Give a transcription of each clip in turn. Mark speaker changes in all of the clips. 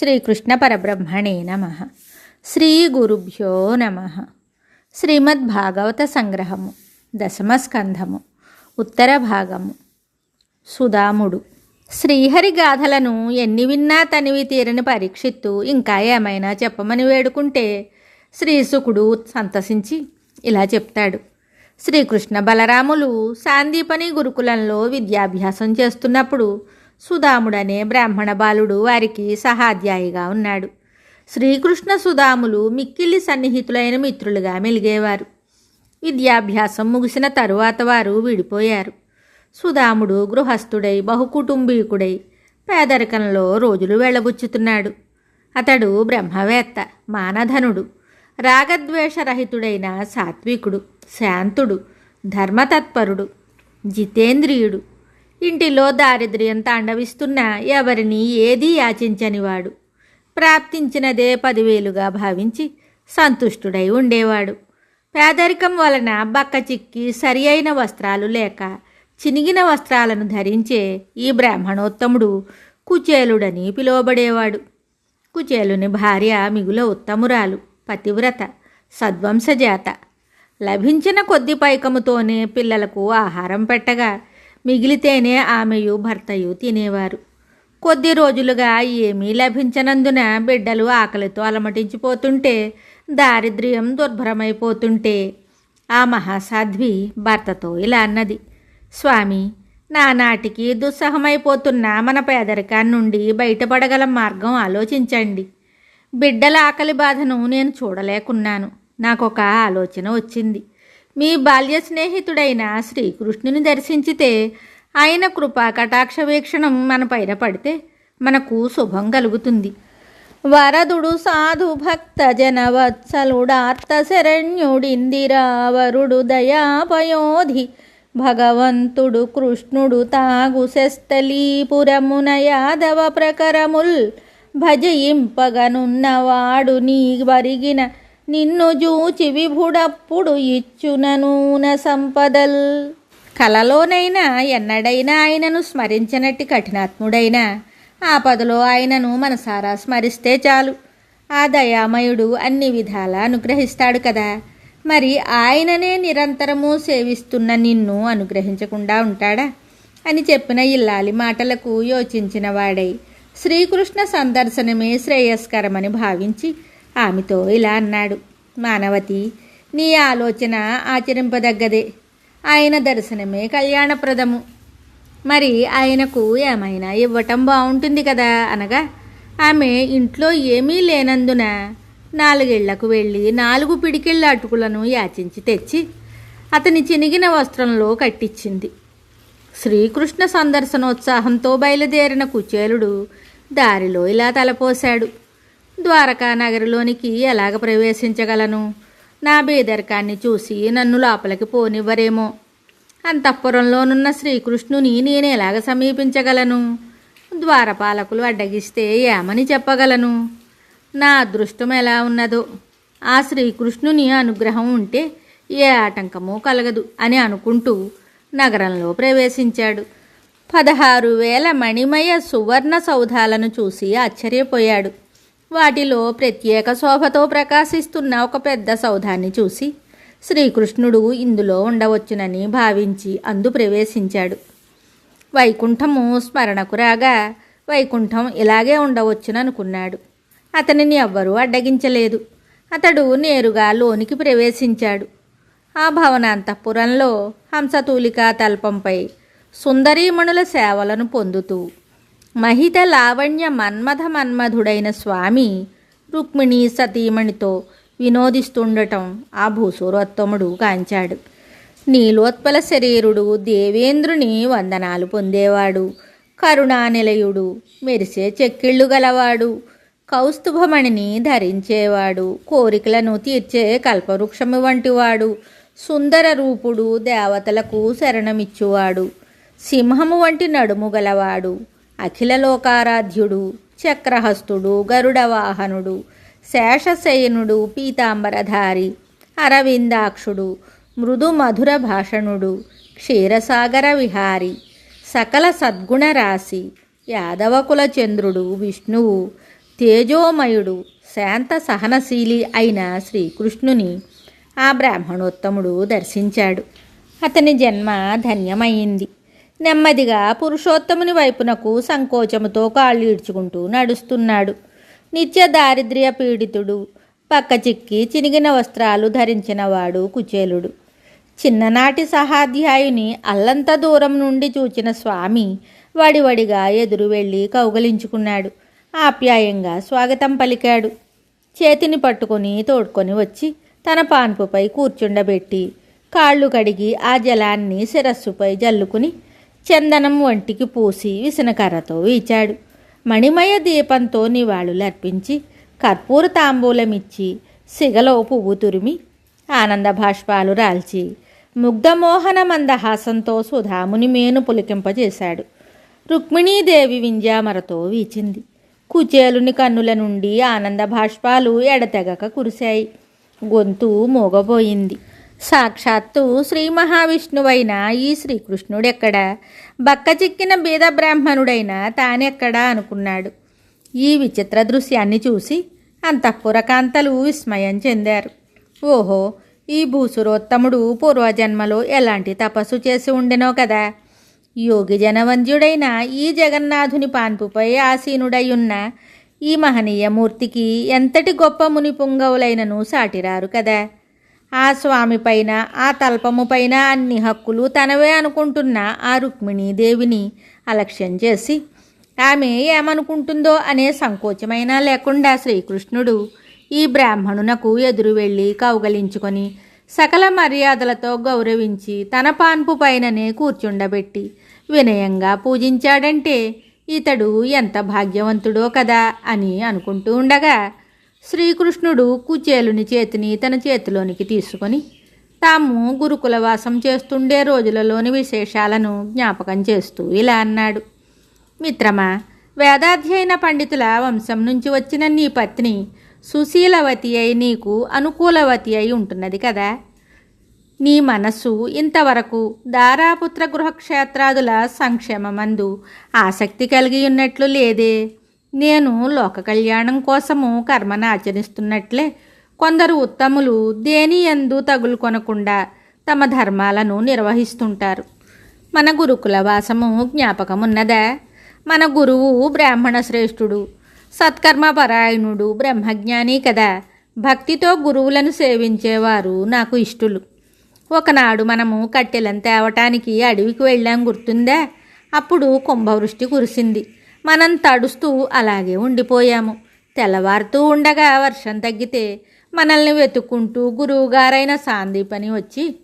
Speaker 1: శ్రీకృష్ణ పరబ్రహ్మణే నమః. శ్రీ గురుభ్యో నమః. శ్రీమద్భాగవత సంగ్రహము, దశమ స్కంధము, ఉత్తర భాగము. సుదాముడు. శ్రీహరి గాథలను ఎన్ని విన్నా తనివి తీరని పరీక్షిత్తు ఇంకా ఏమైనా చెప్పమని వేడుకుంటే శ్రీశుకుడు సంతసించి ఇలా చెప్తాడు. శ్రీకృష్ణ బలరాములు సాందీపని గురుకులంలో విద్యాభ్యాసం చేస్తున్నప్పుడు సుదాముడనే బ్రాహ్మణ బాలుడు వారికి సహాధ్యాయిగా ఉన్నాడు. శ్రీకృష్ణ సుదాములు మిక్కిలి సన్నిహితులైన మిత్రులుగా మెలిగేవారు. విద్యాభ్యాసం ముగిసిన తరువాత వారు విడిపోయారు. సుదాముడు గృహస్థుడై బహుకుటుంబీకుడై పేదరికంలో రోజులు వెళ్ళబుచ్చుతున్నాడు. అతడు బ్రహ్మవేత్త, మానధనుడు, రాగద్వేషరహితుడైన సాత్వికుడు, శాంతుడు, ధర్మతత్పరుడు, జితేంద్రియుడు. ఇంటిలో దారిద్ర్యం తాండవిస్తున్నా ఎవరిని ఏదీ యాచించనివాడు. ప్రాప్తించినదే 10,000గా భావించి సంతుష్టుడై ఉండేవాడు. పేదరికం వలన బక్కచిక్కి సరి అయిన వస్త్రాలు లేక చినిగిన వస్త్రాలను ధరించే ఈ బ్రాహ్మణోత్తముడు కుచేలుడని పిలువబడేవాడు. కుచేలుని భార్య మిగుల ఉత్తమురాలు, పతివ్రత, సద్వంశజాత. లభించిన కొద్ది పైకముతోనే పిల్లలకు ఆహారం పెట్టగా మిగిలితేనే ఆమెయు భర్తయు తినేవారు. కొద్ది రోజులుగా ఏమీ లభించనందున బిడ్డలు ఆకలితో అలమటించిపోతుంటే, దారిద్ర్యం దుర్భరమైపోతుంటే ఆ మహాసాధ్వి భర్తతో ఇలా అన్నది: స్వామి, నానాటికి దుస్సహమైపోతున్న మన పేదరికాన్ని నుండి బయటపడగల మార్గం ఆలోచించండి. బిడ్డల ఆకలి బాధను నేను చూడలేకున్నాను. నాకొక ఆలోచన వచ్చింది. మీ బాల్య స్నేహితుడైన శ్రీకృష్ణుని దర్శించితే ఆయన కృపా కటాక్ష వీక్షణం మన పైన పడితే మనకు శుభం కలుగుతుంది. వరదుడు సాధు భక్త జనవత్సలుడార్త శరణ్యుడిందిరావరుడు దయాపయోధి భగవంతుడు కృష్ణుడు తాగు శస్థలీపురమున యాదవ ప్రకరముల్ భజయింపగనున్నవాడు నీ వరిగిన నిన్ను జూచి విభుడప్పుడు ఇచ్చుననూన సంపదల్. కలలోనైనా ఎన్నడైనా ఆయనను స్మరించినట్టి కఠినాత్ముడైనా ఆపదలో ఆయనను మనసారా స్మరిస్తే చాలు. ఆ దయామయుడు అన్ని విధాలా అనుగ్రహిస్తాడు కదా. మరి ఆయననే నిరంతరము సేవిస్తున్న నిన్ను అనుగ్రహించకుండా ఉంటాడా అని చెప్పిన ఇల్లాలి మాటలకు యోచించిన వాడై శ్రీకృష్ణ సందర్శనమే శ్రేయస్కరమని భావించి ఆమెతో ఇలా అన్నాడు: మానవతి, నీ ఆలోచన ఆచరింపదగ్గదే. ఆయన దర్శనమే కళ్యాణప్రదము. మరి ఆయనకు ఏమైనా ఇవ్వటం బాగుంటుంది కదా అనగా, ఆమె ఇంట్లో ఏమీ లేనందున 4 ఇళ్లకు వెళ్ళి 4 పిడికిళ్ళ అటుకులను యాచించి తెచ్చి అతని చినిగిన వస్త్రంలో కట్టించింది. శ్రీకృష్ణ సందర్శనోత్సాహంతో బయలుదేరిన కుచేలుడు దారిలో ఇలా తలపోశాడు: ద్వారకా నగరిలోనికి ఎలాగ ప్రవేశించగలను? నా బేదరికాన్ని చూసి నన్ను లోపలికి పోనివ్వరేమో. అంతఃపురంలోనున్న శ్రీకృష్ణుని నేను ఎలాగ సమీపించగలను? ద్వారపాలకులు అడ్డగిస్తే ఏమని చెప్పగలను? నా అదృష్టం ఎలా ఉన్నదో. ఆ శ్రీకృష్ణుని అనుగ్రహం ఉంటే ఏ ఆటంకమూ కలగదు అని అనుకుంటూ నగరంలో ప్రవేశించాడు. 16,000 మణిమయ సువర్ణ సౌధాలను చూసి ఆశ్చర్యపోయాడు. వాటిలో ప్రత్యేక శోభతో ప్రకాశిస్తున్న ఒక పెద్ద సౌధాన్ని చూసి శ్రీకృష్ణుడు ఇందులో ఉండవచ్చునని భావించి అందు ప్రవేశించాడు. వైకుంఠము స్మరణకు రాగా వైకుంఠం ఇలాగే ఉండవచ్చుననుకున్నాడు. అతనిని ఎవ్వరూ అడ్డగించలేదు. అతడు నేరుగా లోనికి ప్రవేశించాడు. ఆ భవనాంతఃపురంలో హంసతూలికా తల్పంపై సుందరీమణుల సేవలను పొందుతూ మహిత లావణ్య మన్మధుడైన స్వామి రుక్మిణీ సతీమణితో వినోదిస్తుండటం ఆ భూసూరోత్తముడు కాంచాడు. నీలోత్పల శరీరుడు, దేవేంద్రుని వందనాలు పొందేవాడు, కరుణానిలయుడు, మెరిసే చెక్కిళ్ళు గలవాడు, కౌస్తుభమణిని ధరించేవాడు, కోరికలను తీర్చే కల్పవృక్షము వంటివాడు, సుందర రూపుడు, దేవతలకు శరణమిచ్చువాడు, సింహము వంటి నడుము గలవాడు, అఖిల లోకారాధ్యుడు, చక్రహస్తుడు, గరుడవాహనుడు, శేషశయనుడు, పీతాంబరధారి, అరవిందాక్షుడు, మృదు మధుర భాషణుడు, క్షీరసాగర విహారి, సకల సద్గుణ రాశి, యాదవకుల చంద్రుడు, విష్ణువు, తేజోమయుడు శాంత సహనశీలి అయిన శ్రీకృష్ణుని ఆ బ్రాహ్మణోత్తముడు దర్శించాడు. అతని జన్మ ధన్యమయ్యింది. నెమ్మదిగా పురుషోత్తముని వైపునకు సంకోచముతో కాళ్ళు ఈడ్చుకుంటూ నడుస్తున్నాడు. నిత్య దారిద్ర్య పీడితుడు, పక్క చిక్కి చినిగిన వస్త్రాలు ధరించినవాడు కుచేలుడు. చిన్ననాటి సహాధ్యాయుని అల్లంత దూరం నుండి చూచిన స్వామి వడివడిగా ఎదురు వెళ్ళి కౌగలించుకున్నాడు. ఆప్యాయంగా స్వాగతం పలికాడు. చేతిని పట్టుకొని తోడ్కొని వచ్చి తన పాన్పుపై కూర్చుండబెట్టి కాళ్ళు కడిగి ఆ జలాన్ని శిరస్సుపై జల్లుకుని చందనం ఒంటికి పూసి విసనకర్రతో వీచాడు. మణిమయ దీపంతో నివాళులర్పించి కర్పూర తాంబూలమిచ్చి సిగలో పువ్వు తురిమి ఆనంద భాష్పాలు రాల్చి ముగ్ధమోహన మందహాసంతో సుధాముని మేను పులికింపజేశాడు. రుక్మిణీదేవి వింజామరతో వీచింది. కుచేలుని కన్నుల నుండి ఆనంద భాష్పాలు ఎడతెగక కురిశాయి. గొంతు మోగబోయింది. సాక్షాత్తు శ్రీ మహావిష్ణువైన ఈ శ్రీకృష్ణుడెక్కడా, బక్కచిక్కిన బీద బ్రాహ్మణుడైన తానెక్కడా అనుకున్నాడు. ఈ విచిత్ర దృశ్యాన్ని చూసి అంతఃపురకాంతలు విస్మయం చెందారు. ఓహో, ఈ భూసురోత్తముడు పూర్వజన్మలో ఎలాంటి తపస్సు చేసి ఉండెనో కదా. యోగి జనవంద్యుడైన ఈ జగన్నాథుని పాన్పుపై ఆసీనుడయ్యున్న ఈ మహనీయ మూర్తికి ఎంతటి గొప్ప ముని పుంగవులైనను సాటిరారు కదా. ఆ స్వామి పైన, ఆ తల్పము పైన అన్ని హక్కులు తనవే అనుకుంటున్న ఆ రుక్మిణీదేవిని అలక్ష్యం చేసి ఆమె ఏమనుకుంటుందో అనే సంకోచమైనా లేకుండా శ్రీకృష్ణుడు ఈ బ్రాహ్మణునకు ఎదురు వెళ్ళి కౌగలించుకొని సకల మర్యాదలతో గౌరవించి తన పాన్పు పైననే కూర్చుండబెట్టి వినయంగా పూజించాడంటే ఇతడు ఎంత భాగ్యవంతుడో కదా అని అనుకుంటూ ఉండగా శ్రీకృష్ణుడు కుచేలుని చేతిని తన చేతిలోనికి తీసుకొని తాము గురుకులవాసం చేస్తుండే రోజులలోని విశేషాలను జ్ఞాపకం చేస్తూ ఇలా అన్నాడు. మిత్రమా, వేదాధ్యయన పండితుల వంశం నుంచి వచ్చిన నీ పత్ని సుశీలవతి అయి నీకు అనుకూలవతి అయి ఉంటున్నది కదా. నీ మనస్సు ఇంతవరకు దారాపుత్ర గృహక్షేత్రాదుల సంక్షేమమందు ఆసక్తి కలిగి ఉన్నట్లు లేదే. నేను లోక కళ్యాణం కోసము కర్మను ఆచరిస్తున్నట్లే కొందరు ఉత్తములు దేని యందు తగులు కొనకుండా తమ ధర్మాలను నిర్వహిస్తుంటారు. మన గురుకుల వాసము జ్ఞాపకమున్నదా? మన గురువు బ్రాహ్మణ శ్రేష్ఠుడు, సత్కర్మపరాయణుడు, బ్రహ్మజ్ఞాని కదా. భక్తితో గురువులను సేవించేవారు నాకు ఇష్టులు. ఒకనాడు మనము కట్టెలను తేవటానికి అడవికి వెళ్ళాం, గుర్తుందా? అప్పుడు కుంభవృష్టి కురిసింది. మనం తడుస్తూ అలాగే ఉండిపోయాము. తెల్లవారుతూ ఉండగా వర్షం తగ్గితే మనల్ని వెతుక్కుంటూ గురువుగారైన సాందీపని వచ్చి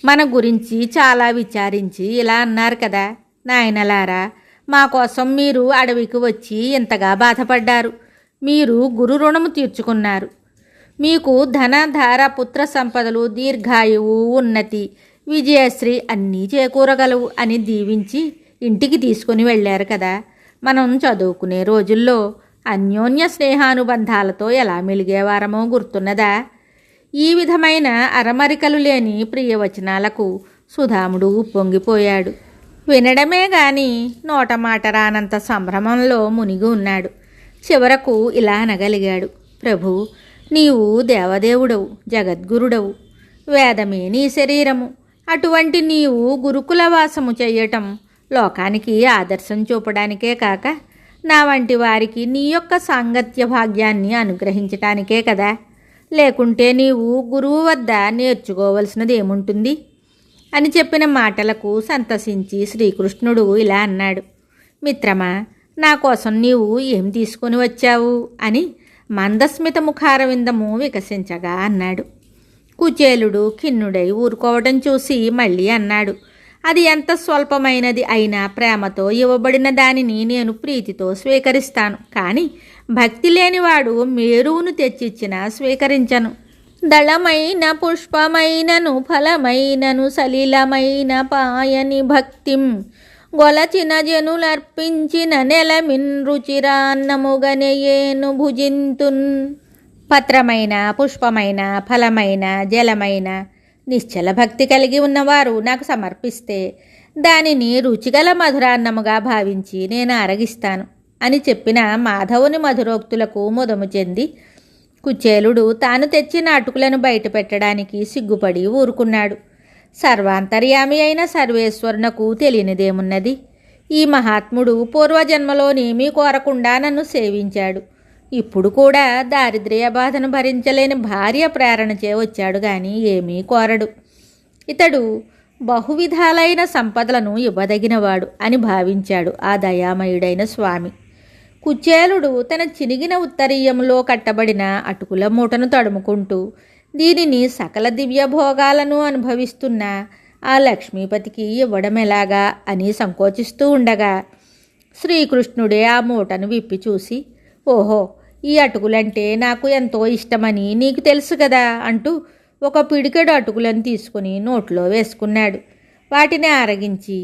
Speaker 1: మన గురించి చాలా విచారించి ఇలా అన్నారు కదా. నాయనలారా, మా కోసం మీరు అడవికి వచ్చి ఇంతగా బాధపడ్డారు. మీరు గురు రుణము తీర్చుకున్నారు. మీకు ధన ధార పుత్ర సంపదలు, దీర్ఘాయువు, ఉన్నతి, విజయశ్రీ అన్నీ చేకూరగలవు అని దీవించి ఇంటికి తీసుకుని వెళ్ళారు కదా. మనం చదువుకునే రోజుల్లో అన్యోన్య స్నేహానుబంధాలతో ఎలా మెలిగేవారమో గుర్తున్నదా? ఈ విధమైన అరమరికలు లేని ప్రియవచనాలకు సుధాముడు ఉప్పొంగిపోయాడు. వినడమే గాని నోట మాట రానంత సంభ్రమంలో మునిగి ఉన్నాడు. చివరకు ఇలా అనగలిగాడు. ప్రభు, నీవు దేవదేవుడవు, జగద్గురుడవు, వేదమే నీ శరీరము. అటువంటి నీవు గురుకుల వాసము చెయ్యటం లోకానికి ఆదర్శం చూపడానికే కాక నా వంటి వారికి నీ యొక్క సాంగత్య భాగ్యాన్ని అనుగ్రహించటానికే కదా. లేకుంటే నీవు గురువు వద్ద నేర్చుకోవలసినది ఏముంటుంది అని చెప్పిన మాటలకు సంతసించి శ్రీకృష్ణుడు ఇలా అన్నాడు. మిత్రమా, నా కోసం నీవు ఏం తీసుకొని వచ్చావు అని మందస్మిత ముఖారవిందము వికసించగా అన్నాడు. కుచేలుడు ఖిన్నుడై ఊరుకోవడం చూసి మళ్ళీ అన్నాడు. అది ఎంత స్వల్పమైనది అయినా ప్రేమతో ఇవ్వబడిన దానిని నేను ప్రీతితో స్వీకరిస్తాను. కానీ భక్తి లేనివాడు మేరువును తెచ్చిచ్చినా స్వీకరించను. దళమైన పుష్పమైనను ఫలమైనను సలిలమైన పాయని భక్తిం గొలచిన జనులర్పించిన నెలమిన్ రుచిరాన్నముగనెయేను భుజింతున్. పత్రమైన, పుష్పమైన, ఫలమైన, జలమైన నిశ్చల భక్తి కలిగి ఉన్నవారు నాకు సమర్పిస్తే దానిని రుచిగల మధురాన్నముగా భావించి నేను అరగిస్తాను. అని చెప్పిన మాధవుని మధురోక్తులకు ముదము చెంది కుచేలుడు తాను తెచ్చిన అటుకులను బయట పెట్టడానికి సిగ్గుపడి ఊరుకున్నాడు. సర్వాంతర్యామి అయిన సర్వేశ్వరునకు తెలియనిదేమున్నది? ఈ మహాత్ముడు పూర్వజన్మలోనేమీ కోరకుండా నన్ను సేవించాడు. ఇప్పుడు కూడా దారిద్ర్య బాధను భరించలేని భార్య ప్రేరణచే వచ్చాడు గాని ఏమీ కోరడు. ఇతడు బహువిధాలైన సంపదలను ఇవ్వదగినవాడు అని భావించాడు ఆ దయామయుడైన స్వామి. కుచేలుడు తన చినిగిన ఉత్తరీయంలో కట్టబడిన అటుకుల మూటను తడుముకుంటూ దీనిని సకల దివ్యభోగాలను అనుభవిస్తున్న ఆ లక్ష్మీపతికి ఇవ్వడం ఎలాగా అని సంకోచిస్తూ ఉండగా శ్రీకృష్ణుడే ఆ మూటను విప్పి చూసి, ఓహో, ఈ అటుకులంటే నాకు ఎంతో ఇష్టమని నీకు తెలుసు కదా అంటూ ఒక పిడికెడు అటుకులను తీసుకుని నోట్లో వేసుకున్నాడు. వాటిని ఆరగించి,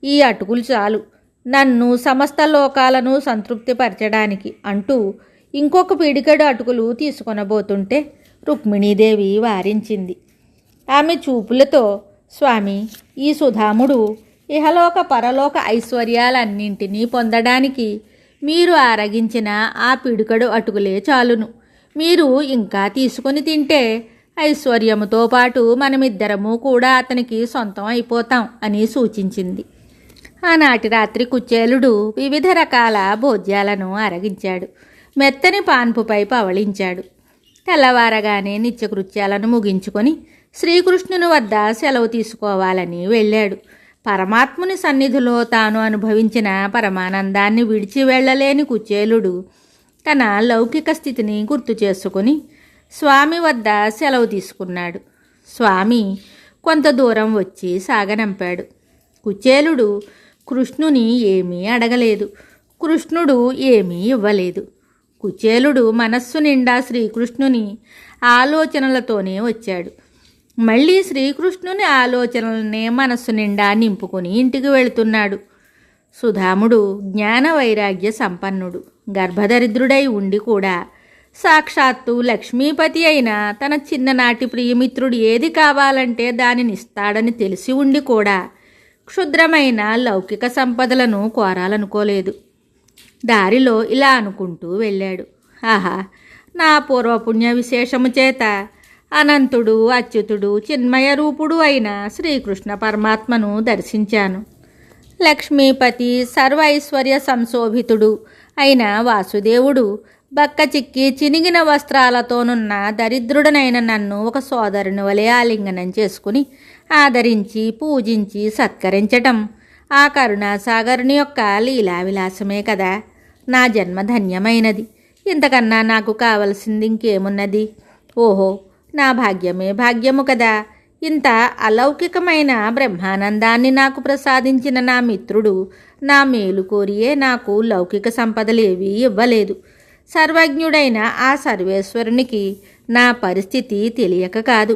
Speaker 1: ఈ అటుకులు చాలు నన్ను సమస్త లోకాలను సంతృప్తిపరచడానికి అంటూ ఇంకొక పిడికెడు అటుకులు తీసుకొనబోతుంటే రుక్మిణీదేవి వారించింది. ఆమె చూపులతో, స్వామి, ఈ సుధాముడు ఇహలోక పరలోక ఐశ్వర్యాలన్నింటినీ పొందడానికి మీరు ఆరగించిన ఆ పిడికెడు అటుకులే చాలును. మీరు ఇంకా తీసుకొని తింటే ఐశ్వర్యముతో పాటు మనమిద్దరము కూడా అతనికి సొంతం అయిపోతాం అని సూచించింది. ఆనాటి రాత్రి కుచేలుడు వివిధ రకాల భోజ్యాలను అరగించాడు. మెత్తని పాన్పుపై పవళించాడు. తెల్లవారగానే నిత్యకృత్యాలను ముగించుకొని శ్రీకృష్ణుని వద్ద సెలవు తీసుకోవాలని వెళ్ళాడు. పరమాత్ముని సన్నిధిలో తాను అనుభవించిన పరమానందాన్ని విడిచి వెళ్ళలేని కుచేలుడు తన లౌకిక స్థితిని గుర్తు చేసుకుని స్వామి వద్ద సెలవు తీసుకున్నాడు. స్వామి కొంత దూరం వచ్చి సాగనంపాడు. కుచేలుడు కృష్ణుని ఏమీ అడగలేదు. కృష్ణుడు ఏమీ ఇవ్వలేదు. కుచేలుడు మనస్సు నిండా శ్రీకృష్ణుని ఆలోచనలతోనే వచ్చాడు. మళ్ళీ శ్రీకృష్ణుని ఆలోచనలనే మనస్సు నిండా నింపుకొని ఇంటికి వెళుతున్నాడు. సుధాముడు జ్ఞాన వైరాగ్య సంపన్నుడు. గర్భదరిద్రుడై ఉండి కూడా సాక్షాత్తు లక్ష్మీపతి అయిన తన చిన్ననాటి ప్రియమిత్రుడు ఏది కావాలంటే దానిని ఇస్తాడని తెలిసి ఉండి కూడా క్షుద్రమైన లౌకిక సంపదలను కోరాలనుకోలేదు. దారిలో ఇలా అనుకుంటూ వెళ్ళాడు, ఆహా, నా పూర్వపుణ్య విశేషము చేత అనంతుడు, అచ్యుతుడు, చిన్మయ రూపుడు అయిన శ్రీకృష్ణ పరమాత్మను దర్శించాను. లక్ష్మీపతి, సర్వైశ్వర్య సంశోభితుడు అయిన వాసుదేవుడు బక్క చిక్కి చినిగిన వస్త్రాలతోనున్న దరిద్రుడనైన నన్ను ఒక సోదరుని వలె ఆలింగనం చేసుకుని ఆదరించి పూజించి సత్కరించటం ఆ కరుణాసాగరుని యొక్క లీలా విలాసమే కదా. నా జన్మ ధన్యమైనది. ఇంతకన్నా నాకు కావలసింది ఇంకేమున్నది? ఓహో, నా భాగ్యమే భాగ్యము కదా. ఇంత అలౌకికమైన బ్రహ్మానందాన్ని నాకు ప్రసాదించిన నా మిత్రుడు నా మేలు కోరియే నాకు లౌకిక సంపదలేవీ ఇవ్వలేదు. సర్వజ్ఞుడైన ఆ సర్వేశ్వరునికి నా పరిస్థితి తెలియక కాదు.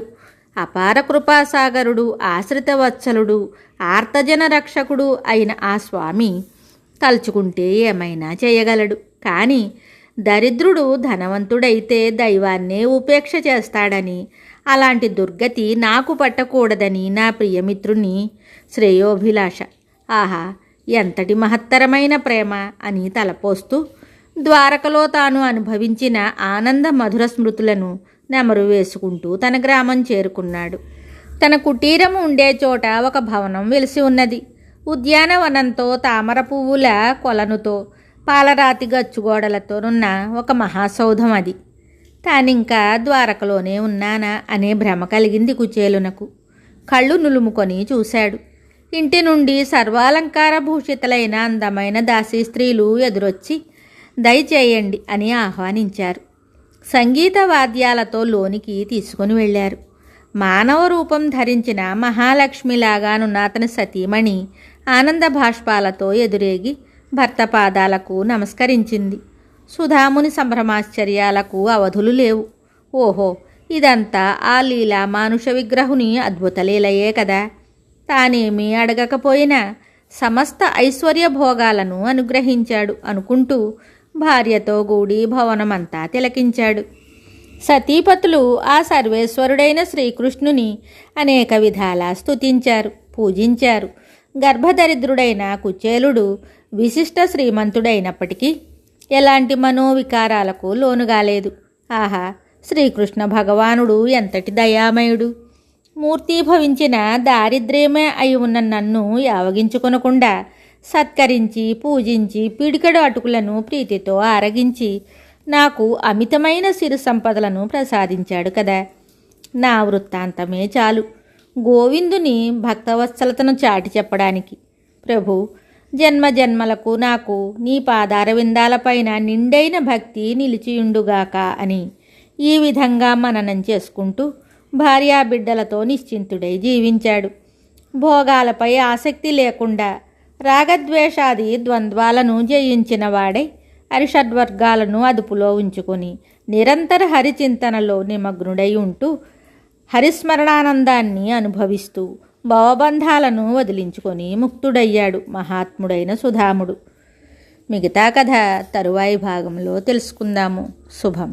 Speaker 1: అపార కృపాసాగరుడు, ఆశ్రిత వత్సలుడు, ఆర్తజన రక్షకుడు అయిన ఆ స్వామి తలుచుకుంటే ఏమైనా చేయగలడు. కానీ దరిద్రుడు ధనవంతుడైతే దైవాన్నే ఉపేక్ష చేస్తాడని, అలాంటి దుర్గతి నాకు పట్టకూడదని నా ప్రియమిత్రుని శ్రేయోభిలాష. ఆహా, ఎంతటి మహత్తరమైన ప్రేమ అని తలపోస్తూ ద్వారకలో తాను అనుభవించిన ఆనంద మధుర స్మృతులను నెమరు వేసుకుంటూ తన గ్రామం చేరుకున్నాడు. తన కుటీరం ఉండే చోట ఒక భవనం వెలిసి ఉన్నది. ఉద్యానవనంతో, తామర పువ్వుల కొలనుతో, పాలరాతి గచ్చుగోడలతోనున్న ఒక మహాసౌధం అది. తానింకా ద్వారకలోనే ఉన్నానా అనే భ్రమ కలిగింది కుచేలునకు. కళ్ళు నులుముకొని చూశాడు. ఇంటి నుండి సర్వాలంకార భూషితులైన అందమైన దాసీ స్త్రీలు ఎదురొచ్చి దయచేయండి అని ఆహ్వానించారు. సంగీత వాద్యాలతో లోనికి తీసుకుని వెళ్ళారు. మానవ రూపం ధరించిన మహాలక్ష్మిలాగానున్న అతని సతీమణి ఆనంద భాష్పాలతో ఎదురేగి భర్త పాదాలకు నమస్కరించింది. సుధాముని సంభ్రమాశ్చర్యాలకు అవధులు లేవు. ఓహో, ఇదంతా ఆ లీలా మానుష విగ్రహుని అద్భుత లీలయే కదా. తానేమీ అడగకపోయినా సమస్త ఐశ్వర్య భోగాలను అనుగ్రహించాడు అనుకుంటూ భార్యతో గూడి భవనమంతా తిలకించాడు. సతీపతులు ఆ సర్వేశ్వరుడైన శ్రీకృష్ణుని అనేక విధాలా స్తుతించారు, పూజించారు. గర్భదరిద్రుడైన కుచేలుడు విశిష్ట శ్రీమంతుడైనప్పటికీ ఎలాంటి మనోవికారాలకు లోనుగాలేదు. ఆహా, శ్రీకృష్ణ భగవానుడు ఎంతటి దయామయుడు! మూర్తీభవించిన దారిద్ర్యమే అయి ఉన్న నన్ను యావగించుకొనకుండా సత్కరించి పూజించి పిడికెడు అటుకులను ప్రీతితో ఆరగించి నాకు అమితమైన సిరి సంపదలను ప్రసాదించాడు కదా. నా వృత్తాంతమే చాలు గోవిందుని భక్తవత్సలతను చాటి చెప్పడానికి. ప్రభు, జన్మ జన్మలకు నాకు నీ పాదార విందాలపైన నిండైన భక్తి నిలిచియుండుగాక అని ఈ విధంగా మననం చేసుకుంటూ భార్యాబిడ్డలతో నిశ్చింతుడై జీవించాడు. భోగాలపై ఆసక్తి లేకుండా రాగద్వేషాది ద్వంద్వాలను జయించిన వాడై అరిషడ్వర్గాలను అదుపులో ఉంచుకొని నిరంతర హరిచింతనలో నిమగ్నుడై ఉంటూ హరిస్మరణానందాన్ని అనుభవిస్తూ భవబంధాలను వదిలించుకొని ముక్తుడయ్యాడు మహాత్ముడైన సుధాముడు. మిగతా కథ తరువాయి భాగంలో తెలుసుకుందాము. శుభం.